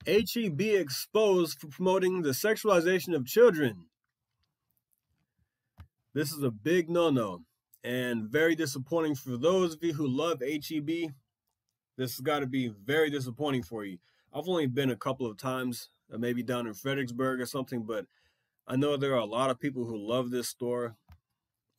HEB exposed for promoting the sexualization of children. This is a big no-no and very disappointing for those of you who love HEB. This has got to be very disappointing for you. I've only been a couple of times, maybe down in Fredericksburg or something, but I know there are a lot of people who love this store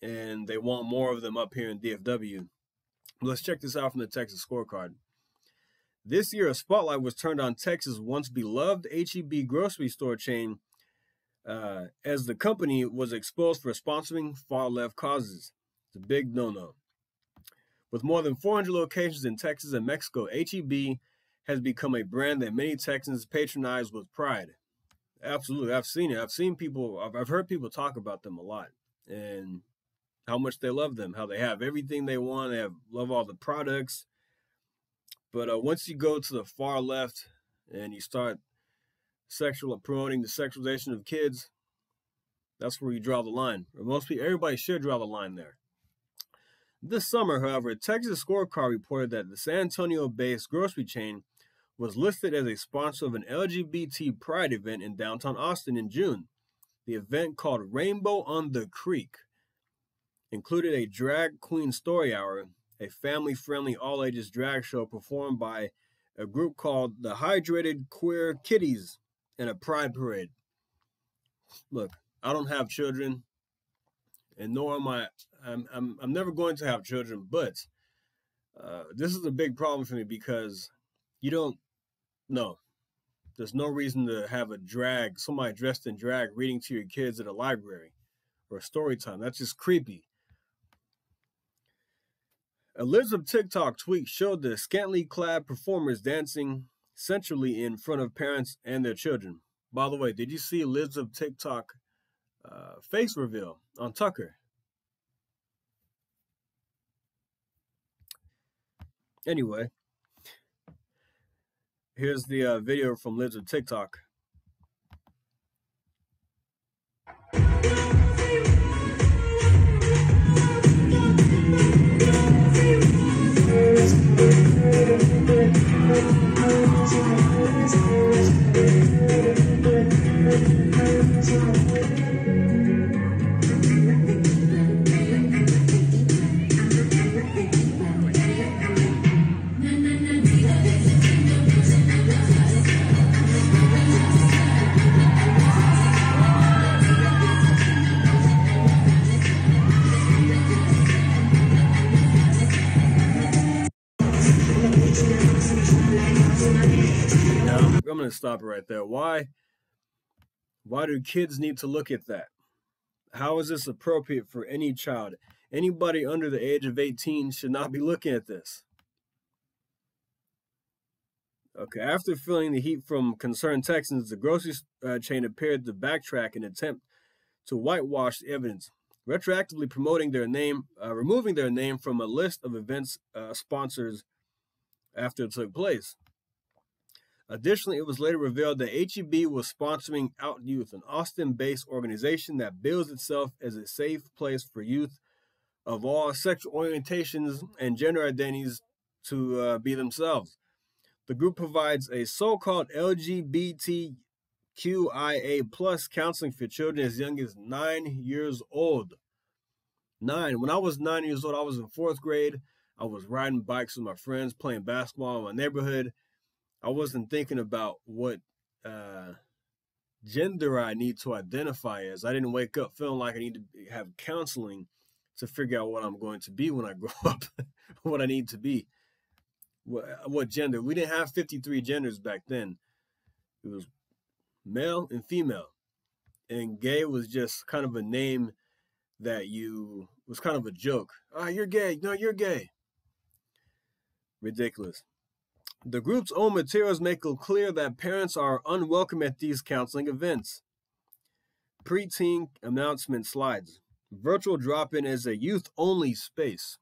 and they want more of them up here in DFW. Let's check this out from the Texas scorecard. This year, a spotlight was turned on Texas' once beloved HEB grocery store chain as the company was exposed for sponsoring far-left causes. It's a big no-no. With more than 400 locations in Texas and Mexico, HEB has become a brand that many Texans patronize with pride. Absolutely, I've seen it. I've heard people talk about them a lot and how much they love them, how they have everything they want, love all the products. But once you go to the far left and you start promoting the sexualization of kids, that's where you draw the line. Or everybody should draw the line there. This summer, however, Texas Scorecard reported that the San Antonio-based grocery chain was listed as a sponsor of an LGBT pride event in downtown Austin in June. The event, called Rainbow on the Creek, included a drag queen story hour, a family-friendly all-ages drag show performed by a group called the Hydrated Queer Kitties, and a pride parade. Look, I don't have children, and nor am I. I'm never going to have children, but this is a big problem for me because there's no reason to have somebody dressed in drag reading to your kids at a library or a story time. That's just creepy. A Elizabeth TikTok tweet showed the scantily clad performers dancing sensually in front of parents and their children. By the way, did you see Elizabeth TikTok face reveal on Tucker? Anyway, here's the video from Elizabeth TikTok. I'm going to stop it right there. Why do kids need to look at that? How is this appropriate for any child? Anybody under the age of 18 should not be looking at this. Okay, after feeling the heat from concerned Texans, the grocery chain appeared to backtrack in an attempt to whitewash the evidence, retroactively removing their name from a list of events sponsors after it took place. Additionally, it was later revealed that HEB was sponsoring Out Youth, an Austin-based organization that bills itself as a safe place for youth of all sexual orientations and gender identities to be themselves. The group provides a so-called LGBTQIA+ counseling for children as young as 9 years old. 9. When I was 9 years old, I was in 4th grade. I was riding bikes with my friends, playing basketball in my neighborhood. I wasn't thinking about what gender I need to identify as. I didn't wake up feeling like I need to have counseling to figure out what I'm going to be when I grow up, what I need to be, what gender. We didn't have 53 genders back then. It was male and female. And gay was just kind of a name that was kind of a joke. You're gay. No, you're gay. Ridiculous. The group's own materials make it clear that parents are unwelcome at these counseling events. Preteen announcement slides. Virtual drop-in is a youth-only space.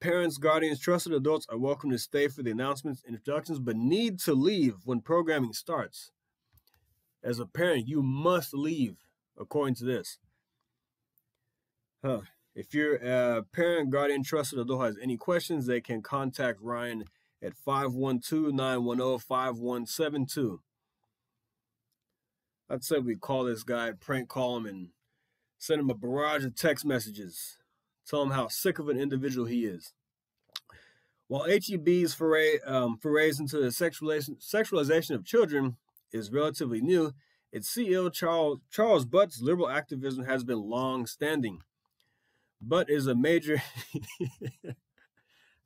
Parents, guardians, trusted adults are welcome to stay for the announcements and introductions, but need to leave when programming starts. As a parent, you must leave, according to this. If your parent, guardian, trusted adult has any questions, they can contact Ryan at 512-910-5172. I'd say we call this guy, prank call him, and send him a barrage of text messages. Tell him how sick of an individual he is. While HEB's forays into the sexualization of children is relatively new, its CEO Charles Butt's liberal activism has been long-standing. Butt is a major...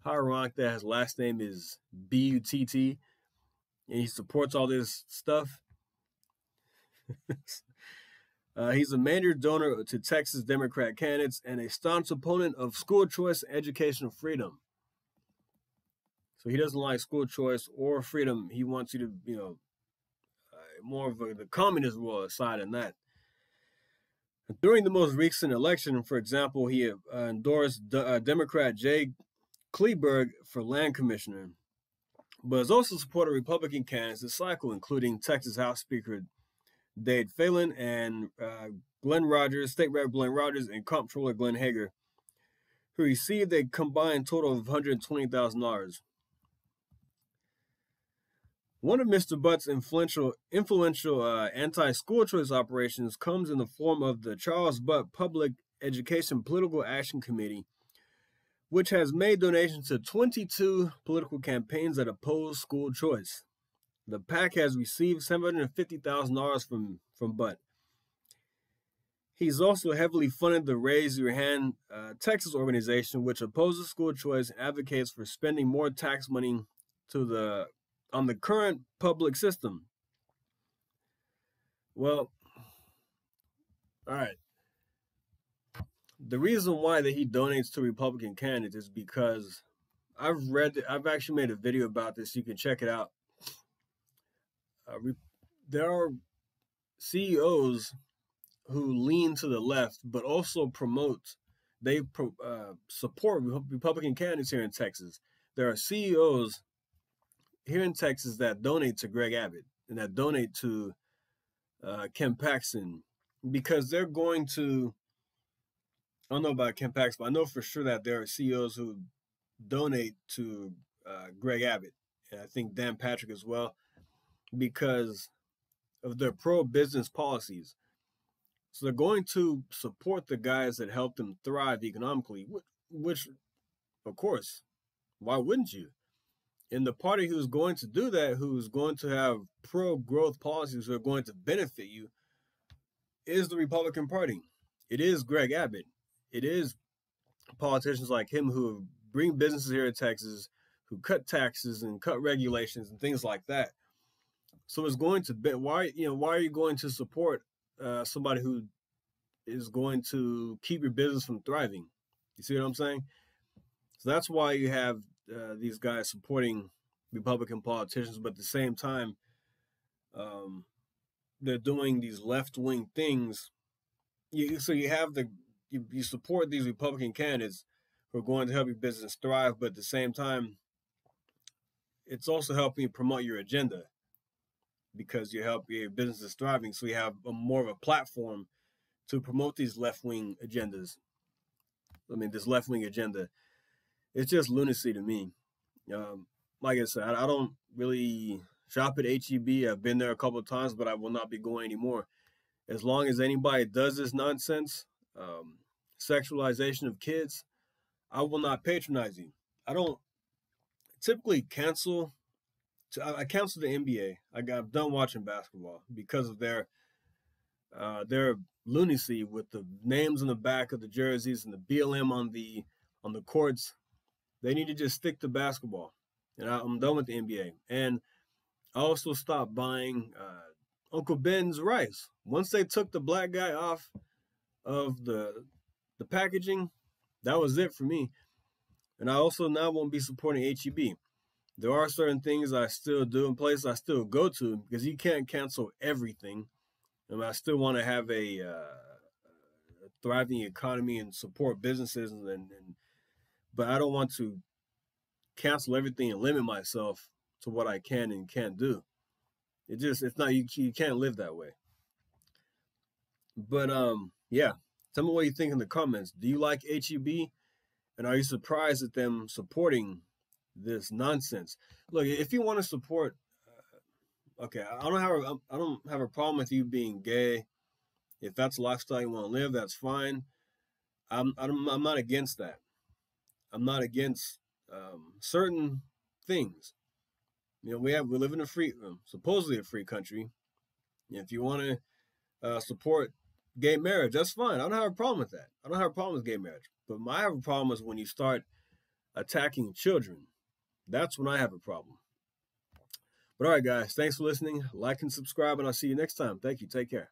How ironic that his last name is Butt, and he supports all this stuff. He's a major donor to Texas Democrat candidates and a staunch opponent of school choice and educational freedom. So he doesn't like school choice or freedom. He wants you to, more of the communist side in that. During the most recent election, for example, he endorsed Democrat Jay Kleberg for land commissioner, but has also supported Republican candidates this cycle, including Texas House Speaker Dade Phelan and Glenn Rogers, State Rep Glenn Rogers, and Comptroller Glenn Hager, who received a combined total of $120,000. One of Mr. Butt's influential anti-school choice operations comes in the form of the Charles Butt Public Education Political Action Committee, which has made donations to 22 political campaigns that oppose school choice. The PAC has received $750,000 from Butt. He's also heavily funded the Raise Your Hand Texas organization, which opposes school choice and advocates for spending more tax money on the current public system. Well, all right. The reason why that he donates to Republican candidates is because I've actually made a video about this. You can check it out. There are CEOs who lean to the left, but also support Republican candidates here in Texas. There are CEOs here in Texas that donate to Greg Abbott and that donate to Ken Paxton because they're going to, I don't know about Ken Paxton, but I know for sure that there are CEOs who donate to Greg Abbott, and I think Dan Patrick as well, because of their pro-business policies. So they're going to support the guys that help them thrive economically, which of course, why wouldn't you? And the party who's going to do that, who's going to have pro-growth policies that are going to benefit you, is the Republican Party. It is Greg Abbott. It is politicians like him who bring businesses here in Texas, who cut taxes and cut regulations and things like that. So it's going to be, why are you going to support somebody who is going to keep your business from thriving? You see what I'm saying? So that's why you have these guys supporting Republican politicians, but at the same time, they're doing these left-wing things. So you support these Republican candidates who are going to help your business thrive, but at the same time, it's also helping you promote your agenda because you help your business is thriving. So you have more of a platform to promote these left-wing agendas. This left-wing agenda. It's just lunacy to me. Like I said, I don't really shop at HEB. I've been there a couple of times, but I will not be going anymore. As long as anybody does this nonsense, sexualization of kids, I will not patronize you. I don't typically cancel. I canceled the NBA. I got done watching basketball because of their lunacy with the names on the back of the jerseys and the BLM on the courts. They need to just stick to basketball. And I'm done with the NBA. And I also stopped buying Uncle Ben's rice. Once they took the black guy off of the packaging, that was it for me. And I also now won't be supporting HEB. There are certain things I still do in places I still go to because you can't cancel everything. I still want to have a thriving economy and support businesses, but I don't want to cancel everything and limit myself to what I can and can't do. You can't live that way. But yeah, tell me what you think in the comments. Do you like HEB, and are you surprised at them supporting this nonsense. Look, if you want to support, okay, I don't have a problem with you being gay. If that's the lifestyle you want to live, that's fine. I'm not against that. I'm not against certain things. You know, we live in a free, supposedly a free country. If you want to support gay marriage, that's fine. I don't have a problem with that. I don't have a problem with gay marriage. But I have a problem is when you start attacking children. That's when I have a problem. But all right, guys, thanks for listening. Like and subscribe, and I'll see you next time. Thank you. Take care.